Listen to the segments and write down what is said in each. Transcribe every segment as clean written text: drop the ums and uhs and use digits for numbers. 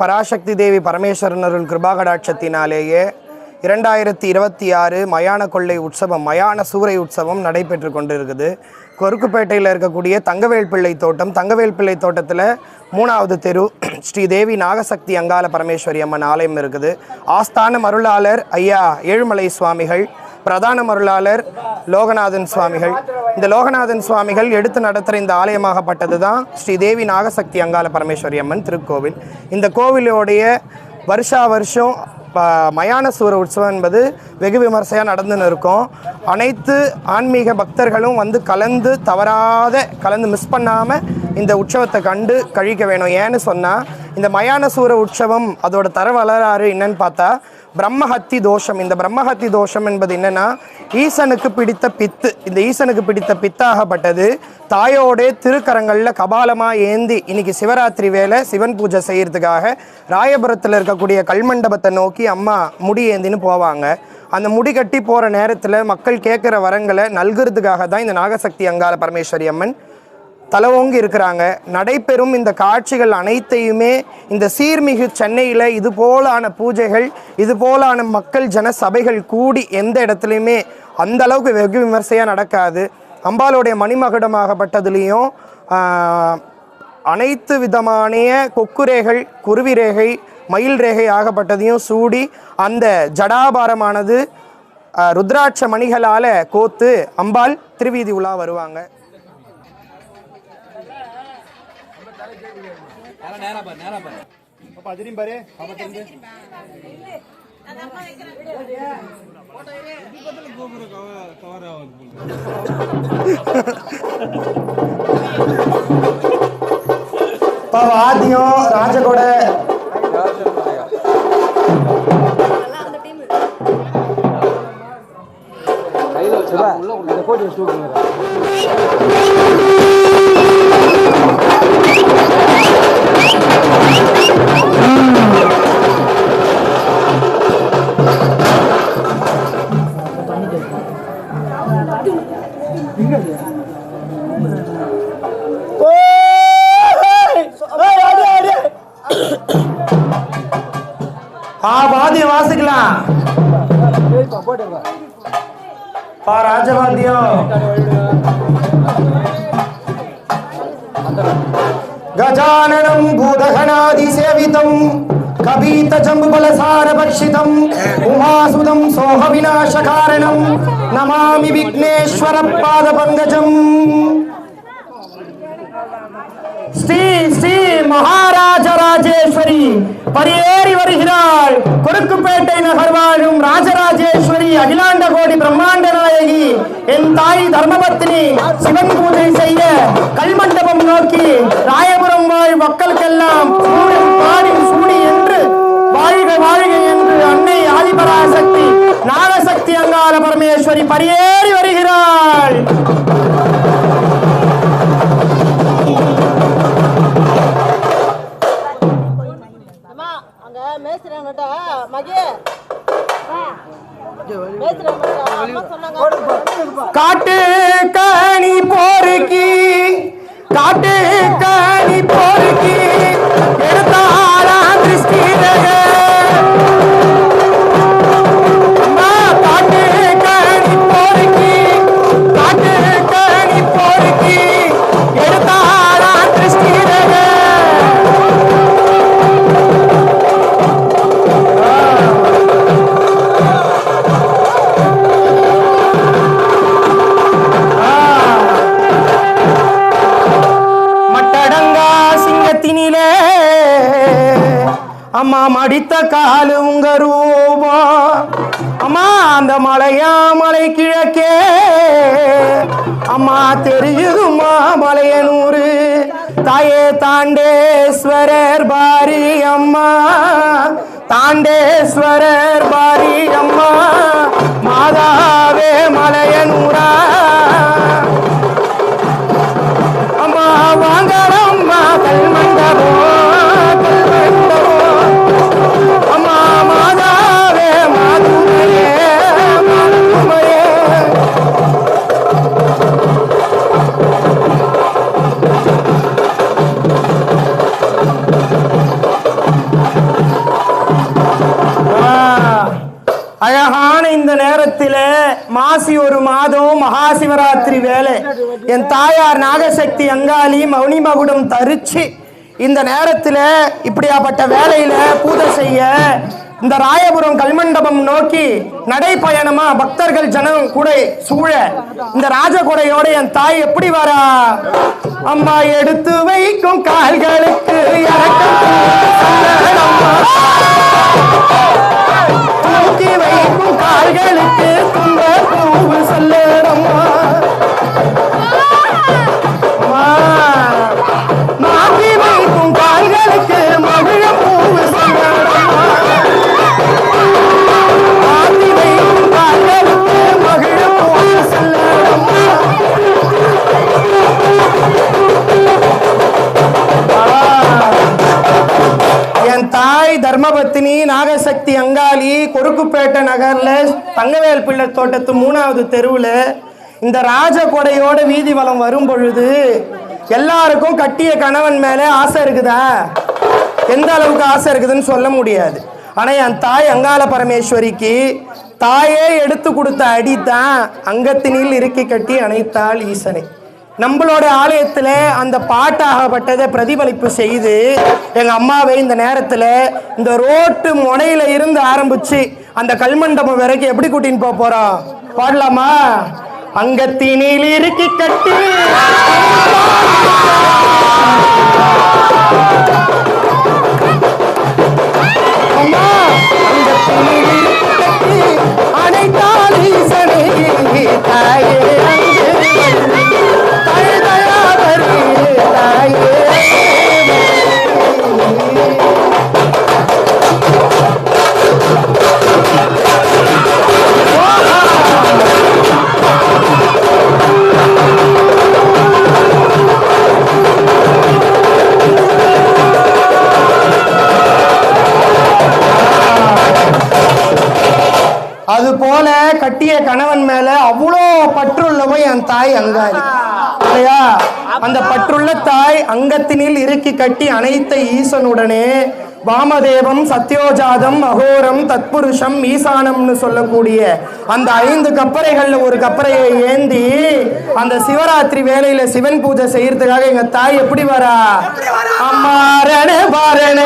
பராசக்தி தேவி பரமேஸ்வரன் கிருபாகடாட்சத்தினாலேயே 2026 மயான கொள்ளை உற்சவம், மயான சூறை உற்சவம் நடைபெற்று கொண்டிருக்குது. கொருக்குப்பேட்டையில் இருக்கக்கூடிய தங்கவேல் பிள்ளை தோட்டம், தங்கவேல் பிள்ளை தோட்டத்தில் 3வது தெரு ஸ்ரீ தேவி நாகசக்தி அங்காள பரமேஸ்வரி அம்மன் ஆலயம் இருக்குது. ஆஸ்தான அருளாளர் ஐயா ஏழுமலை சுவாமிகள், பிரதான அருளாளர் லோகநாதன் சுவாமிகள். இந்த லோகநாதன் சுவாமிகள் எடுத்து நடத்துகிற இந்த ஆலயமாகப்பட்டது தான் ஸ்ரீ தேவி நாகசக்தி அங்காள பரமேஸ்வரி அம்மன் திருக்கோவில். இந்த கோவிலோடைய வருஷா வருஷம் மயான சூர உற்சவம் என்பது வெகு விமர்சையாக நடந்துன்னு இருக்கும். அனைத்து ஆன்மீக பக்தர்களும் வந்து கலந்து மிஸ் பண்ணாமல் இந்த உற்சவத்தை கண்டு கழிக்க வேணும். ஏன்னு சொன்னால் இந்த மயான சூர உற்சவம் அதோட தர வரலாறு என்னன்னு பார்த்தா பிரம்மஹத்தி தோஷம். இந்த பிரம்மஹத்தி தோஷம் என்பது என்னன்னா ஈசனுக்கு பிடித்த பித்து. இந்த ஈசனுக்கு பிடித்த பித்தாகப்பட்டது தாயோடைய திருக்கரங்களில் கபாலமாக ஏந்தி இன்னைக்கு சிவராத்திரி வேலை சிவன் பூஜை செய்யறதுக்காக ராயபுரத்தில் இருக்கக்கூடிய கல்மண்டபத்தை நோக்கி அம்மா முடி ஏந்தின்னு போவாங்க. அந்த முடி கட்டி போகிற நேரத்தில் மக்கள் கேட்குற வரங்களை நல்கிறதுக்காக தான் இந்த நாகசக்தி அங்காள பரமேஸ்வரி அம்மன் தலவோங்கி இருக்கிறாங்க. நடைபெறும் இந்த காட்சிகள் அனைத்தையுமே இந்த சீர்மிகு சென்னையில் இது போலான பூஜைகள், இது போலான மக்கள் ஜன சபைகள் கூடி எந்த இடத்துலையுமே அந்த அளவுக்கு வெகு விமர்சையாக நடக்காது. அம்பாளுடைய மணிமகுடமாகப்பட்டதுலேயும் அனைத்து விதமான கொக்குரேகள், குருவி ரேகை, மயில் ரேகை ஆகப்பட்டதையும் சூடி அந்த ஜடாபாரமானது ருத்ராட்ச மணிகளால் கோத்து அம்பாள் திருவீதி உலா வருவாங்க. வாத்தியம் ராஜகோட வாத்தியம் வாசிக்கலாம். ராஜவாத்தியம் கஜானனம் பூதகணாதி சேவிதம் கபீத ஜம்புபலசார பக்ஷிதம் உமாசுதம் சோக விநாச காரணம் நமாமி விக்னேஸ்வர பாத பங்கஜம். ஸ்ரீ ஸ்ரீ மகாராஜராஜேஸ்வரி பரியேறி வருகிறாள். கொருக்குப்பேட்டை நகர் வாழும் ராஜராஜேஸ்வரி, அகிலாண்ட கோடி பிரம்மாண்ட நாயகி, என் தாய் தர்மபத்தினி சிவன் பூஜை செய்ய கல்மண்டபம் நோக்கி ராயபுரம் வாழ் மக்களுக்கெல்லாம் பாடி சூடி என்று வாழ்க வாழ்க என்று அன்னை ஆதிபராசக்தி நாகசக்தி அங்காள பரமேஸ்வரி பரியேறி வருகிறாள். காட்டு கனி போருக்கி, காட்டு கனி போருக்கி எடுத்தாரா திருஷ்டி காட்டு கனி போருக்கி, காட்டு கனி போருக்கி எடுத்தாரா திருஷ்டி அம்மா மடித்த காலு உங்க ரூபம், அம்மா அந்த மலையா மலை கிழக்கே அம்மா தெரியுதுமா மலையனூரு தாயே தாண்டேஸ்வரர் பாரி அம்மா தாண்டேஸ்வரர் பாரி அம்மா மாதாவே மலையனூரா அம்மா வாங்கலம்மா கல்மண்டபோ அம்மா மாதாவே மாதுமையே மாதுமையே அழகான இந்த நேரத்தில் மாசி ஒரு மாதம் மகாசிவராத்திரி வேலை என் தாயார் நாகசக்தி அங்காளி மௌனிமகுடம் தரிச்சு இந்த நேரத்தில் இப்படியாப்பட்ட வேலையில பூஜை செய்ய இந்த ராயபுரம் கல்மண்டபம் நோக்கி நடைப்பயணமா பக்தர்கள் ஜனம் கூட சூழ இந்த ராஜகொடையோட என் தாய் எப்படி வரா அம்மா எடுத்து வைக்கும் கால்களுக்கு தூக்கி வைக்கும் கால்களுக்கு தும்ப பூவு சொல்லடம்மா மாற்றி வைக்கும் கால்களுக்கு மகிழ பூவு சொல்லடம்மா மாற்றி வைக்கும் கால்களுக்கு மகிழ பூவு சொல்லடம்மா என் தாய் தர்மபத்தினி நாகசக்தி அங்காளி கொருக்குப்பேட்டை நகர்ல தங்கவேல் பிள்ளை தோட்டத்து 3வது தெருவுல இந்த ராஜகொடையோட வீதி வலம் வரும் பொழுது எல்லாருக்கும் கட்டிய கணவன் மேல ஆசை இருக்குதா? எந்த அளவுக்கு ஆசை இருக்குதுன்னு சொல்ல முடியாது. ஆனா என் தாய் அங்காள பரமேஸ்வரிக்கு தாயே எடுத்து கொடுத்த அடித்தான் அங்கத்தினில் இறுக்கி கட்டி அணைத்தாள் ஈசனை. நம்மளோட ஆலயத்துல அந்த பாட்டாகப்பட்டதை பிரதிபலிப்பு செய்து எங்க அம்மாவை இந்த நேரத்துல இந்த ரோட்டு முனையில இருந்து ஆரம்பிச்சு அந்த கல்மண்டபம் வரைக்கும் எப்படி கூட்டின்னு போறோம் பாடலாமா? அங்கத்தினில் இறுக்கி கட்டி அனைத்தால் ஈசனை தாயே அது போல கட்டிய கணவன் மேல அவ்வளோ பற்றுள்ளவன் என் தாய் அங்காளி இல்லையா? அந்த பற்றுள்ள தாய் அங்கத்தினில் இறுக்கி கட்டி அனைத்த ஈசனுடனே வாமதேவம் சத்யோஜாதம் அகோரம் தத்புருஷம் ஈசானம்னு சொல்லக்கூடிய அந்த 5 கப்பரைகள்ல ஒரு கப்பரையை ஏந்தி அந்த சிவராத்திரி வேலையில சிவன் பூஜை செய்யறதுக்காக எங்க தாய் எப்படி வரா? அம்மாரண பாரண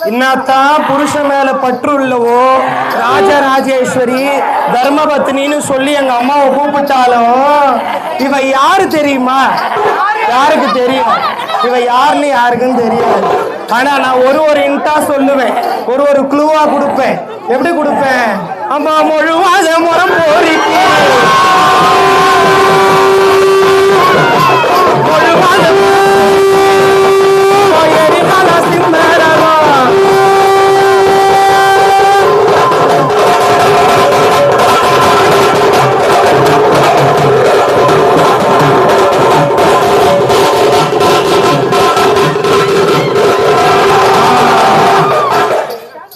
என்னத்தான் புருஷன் மேல பற்று உள்ளவோ ராஜராஜேஸ்வரி தர்மபத்னின்னு சொல்லி எங்க அம்மாவை கூப்பிட்டாலும் இவ யாரு தெரியுமா? யாருக்கு தெரியும்? இவ யாருன்னு யாருக்குன்னு தெரியாது. ஆனா நான் ஒரு இன்டா சொல்லுவேன், ஒரு குழுவா கொடுப்பேன். எப்படி கொடுப்பேன்? அம்மா முழுவாத முறம் போரிக்கு முழுவாத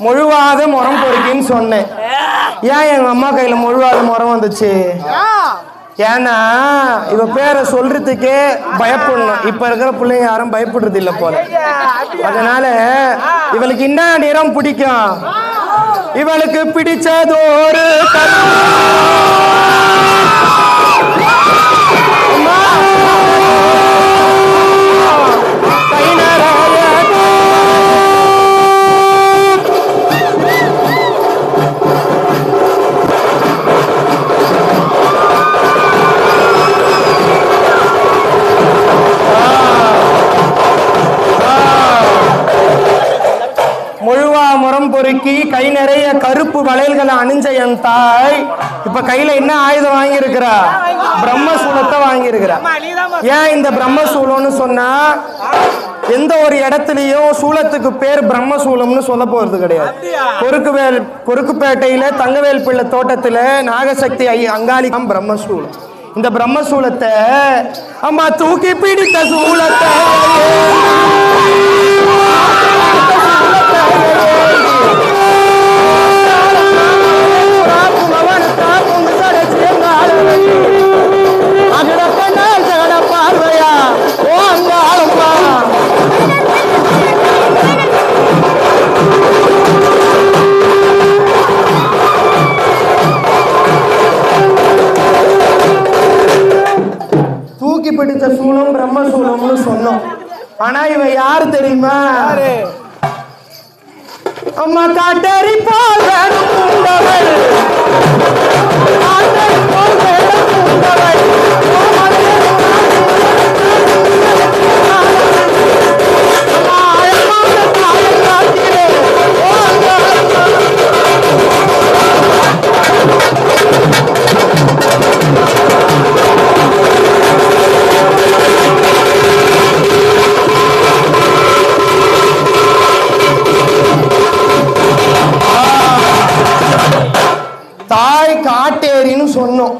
முழுவாத முறம் பொறுக்கின்னு சொன்னேன். ஏன் எங்க அம்மா கையில முழுவாத முறம் வந்துச்சு? ஏன்னா இவ பேரை சொல்றதுக்கே பயப்படணும். இப்ப இருக்கிற பிள்ளைங்க யாரும் பயப்படுறது இல்லை போல. அதனால இவளுக்கு என்ன நிறம் பிடிக்கும்? இவளுக்கு பிடிச்சது ஒரு முறுக்கி கை நிறைய கருப்பு வளையல்களை அணிஞ்ச என் தாய் இப்ப கையில என்ன ஆயுதம் வாங்கி இருக்கிறா? பிரம்மசூலத்தை வாங்கி இருக்கிறா. ஏன் இந்த பிரம்மசூலம்னு சொன்னா, எந்த ஒரு இடத்துலயும் சூலத்துக்கு பேர் பிரம்மசூலம்னு சொல்ல போறது கிடையாது. கொருக்குப்பேட்டையில தங்கவேல் பிள்ளை தோட்டத்துல நாகசக்தி அங்காளிகம் பிரம்மசூலம். இந்த பிரம்மசூலத்தை அம்மா தூக்கி பிடித்த சூலத்தை பார்வையா ஓ அங்காளம்மா தூக்கி பிடிச்ச சூலம் பிரம்மசூலம்னு சொன்னோம். ஆனா இவன் யாரு தெரியுமா? அம்மா காட்டேரி போல் வேணும் பூண்டவள், காட்டேரி போல் வேணும் பூண்டவள், தாய் காட்டேரின்னு சொன்னோம்.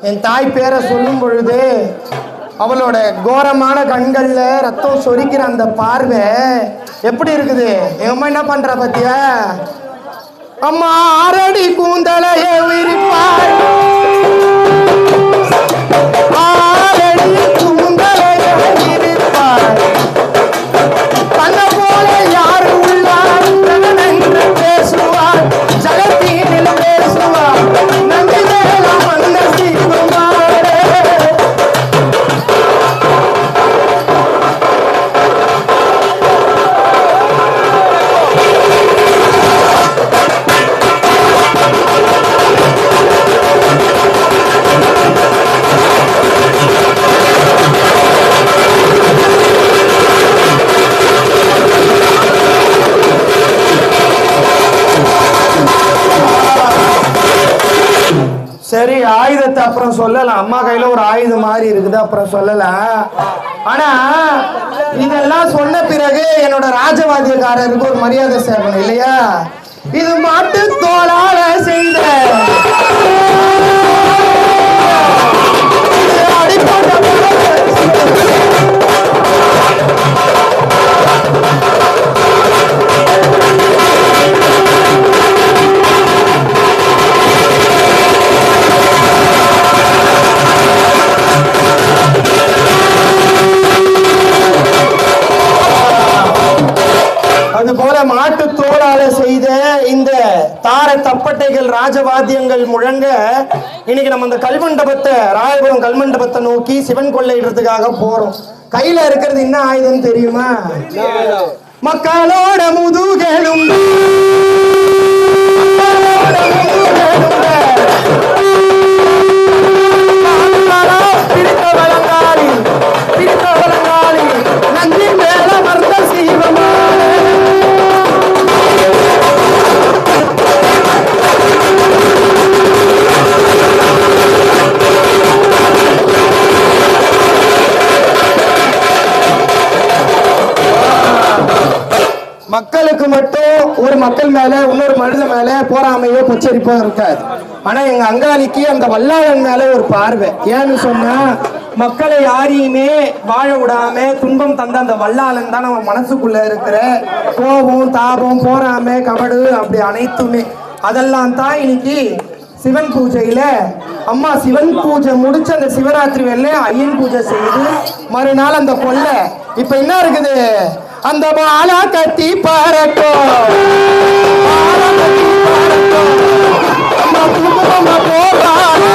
என் தாய் பேரை சொல்லும் பொழுது அவளோட கோரமான கண்கள்ல ரத்தம் சொரிக்கிற அந்த பார்வை எப்படி இருக்குது? எங்க அம்மா என்ன பண்ற பத்தியா? அம்மா ஆரடி கூந்தலைய விரிப்பாய், ஆரடி கூந்தலைய விரிப்பாய், தன்னை போல யாரு உள்ளார் என்று பேசுவார், ஜகத்தீனில் பேசுவார், நம்பி மேலாம் வந்த சீக்குமாரே. சரி, ஆயுதத்தை அப்புறம் சொல்லலாம். அம்மா கையில ஒரு ஆயுதம் மாதிரி இருக்குது, அப்புறம் சொல்லலாம். ஆனா இதெல்லாம் சொன்ன பிறகு என்னோட ராஜவாதியக்காரருக்கு ஒரு மரியாதை சேர்க்கணும் இல்லையா? இது மாட்டு தோளால செய்த அதுபோல மாட்டு தோளால செய்த இந்த தார தப்பட்டைகள் ராஜவாத்தியங்கள் முழங்க இன்னைக்கு நம்ம இந்த கல்மண்டபத்தை, ராயபுரம் கல்மண்டபத்தை நோக்கி சிவன் கொள்ளையிடுறதுக்காக போறோம். கையில இருக்கிறது என்ன ஆயுதம் தெரியுமா? மக்களோட முதுகெலும் பிடித்த வழங்காலி நந்தி மேல மர்ந்த சீவமா. மக்களுக்கு மட்டும் ஒரு மக்கள் மேல இன்னொரு மனித மேல போராமையோ பச்சரிப்போ இருக்காது. ஆனா எங்க அங்காளிக்கு அந்த வல்லாளன் மேல ஒரு பார்வை. ஏன்னு சொன்னா, மக்களை யாரையுமே வாழ விடாம துன்பம் தந்த அந்த வல்லாளன் தான் நம்ம மனசுக்குள்ள இருக்கிற கோபம், தாபம், போராமை, கபடு அப்படி அனைத்துமே. அதெல்லாம் தான் இன்னைக்கு சிவன் பூஜையில அம்மா சிவன் பூஜை முடிச்ச அந்த சிவராத்திரி வேலை ஐயன் பூஜை செய்து மறுநாள் அந்த கொள்ளை இப்ப என்ன இருக்குது? அந்த மாலா கட்டி பறக்கும், அம்மா குங்குமம் போடுறாங்க.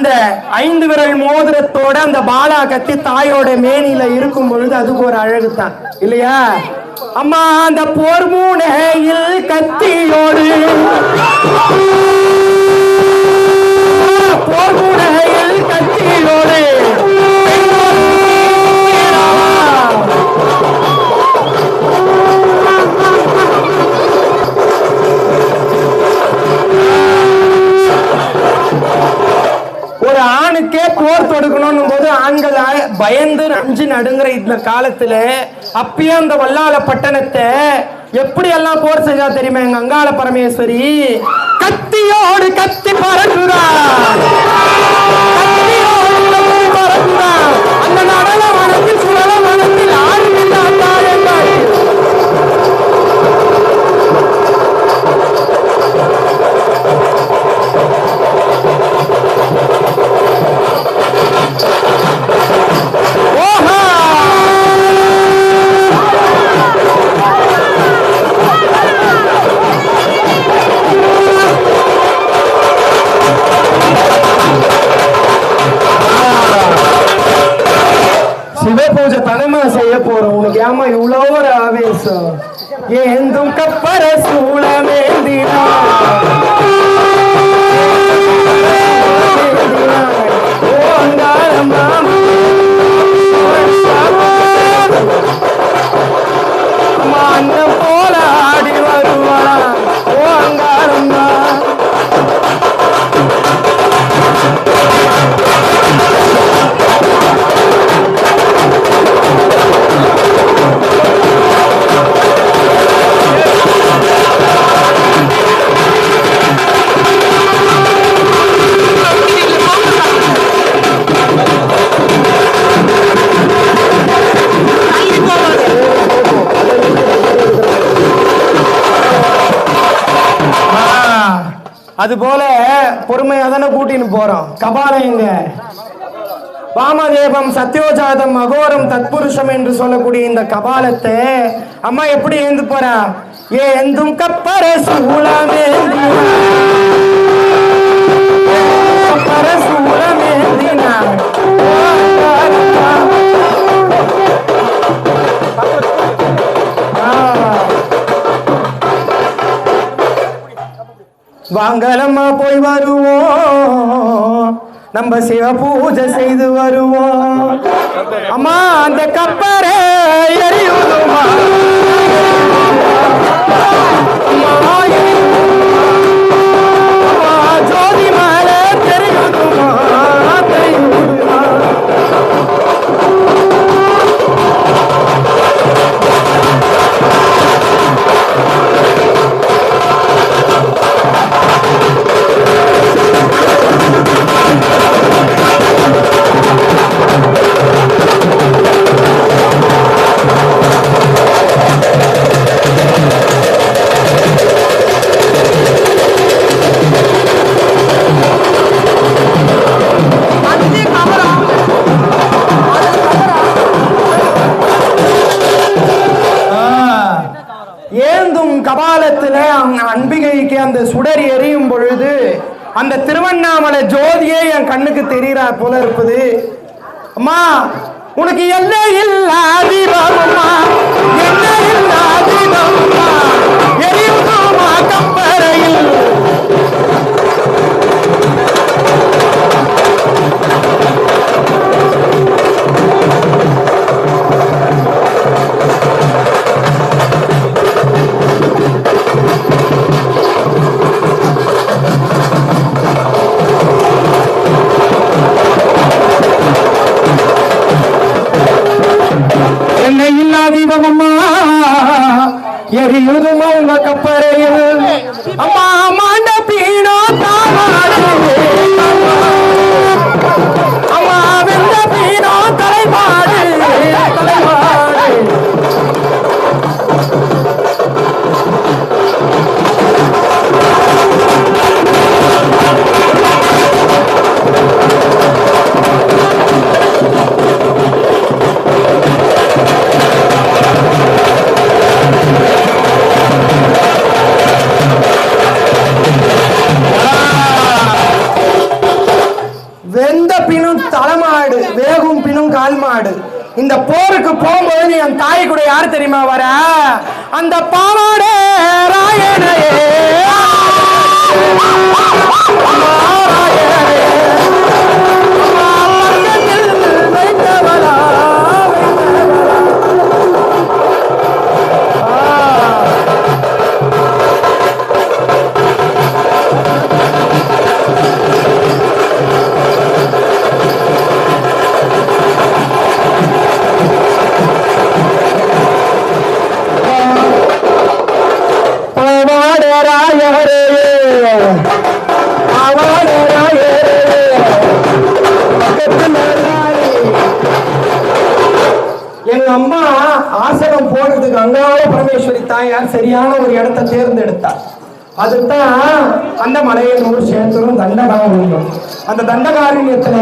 அந்த 5 விரல் மோதிரத்தோட அந்த பாலா கத்தி தாயோட மேனில இருக்கும் பொழுது அதுக்கு ஒரு அழகு தான் இல்லையா? அம்மா அந்த போர் மூனையில் கத்தியோடு போர் மூனையில் கத்தியோடு ஒரு ஆணுக்கே போர் தொடுக்கணும் போது ஆண்கள் பயந்து அஞ்சு நடுங்கிற இந்த காலத்துல அப்பயே அந்த வல்லால பட்டணத்தை எப்படி எல்லாம் போர் செஞ்சா தெரியுமா? எங்க அங்காள பரமேஸ்வரி கத்தியோடு கத்தி பறக்குறா, அந்த நடன வனத்தில் சுழல வனத்தில் ஆடுகின்ற தாயங்கள் சிவபூஜை தனமா செய்ய போறோம். உனக்கு ஏமா இவ்வளோ ஒரு ஆவேசம்? ஏந்தும் கப்பர சூழமேந்தினா அண்ணன் போல ஆடி வருவானா ஓ அங்காரம்மா. அது போல பொறுமையா தானே கூட்டின்னு போறோம். கபாலம் எங்க? வாமதேவம் சத்யோஜாதம் அகோரம் தத்புருஷம் என்று சொல்லக்கூடிய இந்த கபாலத்தை அம்மா எப்படி ஏந்து போறா? ஏந்தும் கப்பர சூழமேந்தினா கப்பர சூழமேந்தினா வாங்கலம்மா போய் வருவோம், நம்ம சிவ பூஜை செய்து வருவோம். அம்மா அந்த கப்பரை எரியுதுமா ஜோதி மேலே தெரியுதுமா தெரியுதுமா. ஏந்தும் கபாலத்துல அம்பிகைக்கு அந்த சுடர் எரியும் பொழுது அந்த திருவண்ணாமலை ஜோதியே என் கண்ணுக்கு தெரிகிறா போல இருப்பது. அம்மா உனக்கு எல்லை இல்லா தீபம்மா, எல்லை இல்லா தீபம்மா எரியுமா கப்பரையில். எரியுதுமா உங்க கப்பரையில். அம்மா மாண்ட பீனோ தாமாடு, அம்மா வெந்த பீனோ தலைமாடு தலைமாடு. வேகும் பின்னும் கால் மாடு. இந்த போருக்கு போகும்போது என் தாய் கூட யாரு தெரியுமா வர? அந்த பாவாடே ராயனையே எங்க அம்மா ஆசனம் போடுறதுக்கு அங்காள பரமேஸ்வரி தாயார் சரியான ஒரு இடத்தை தேர்ந்தெடுத்தார். அதுதான் அந்த மலையனூர் சேத்தூரும் தண்டகாரண்யம். அந்த தண்டகாரண்யத்துல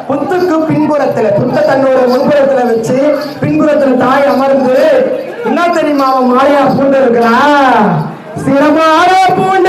புத்துக்கு பின்புறத்துல புத்த தன்னோட முன்புறத்துல வச்சு பின்புறத்துல தாய் அமர்ந்து என்ன தெரியுமா அவன் மாலையா பூண்டு இருக்கிறா? சிறமான பூண்டு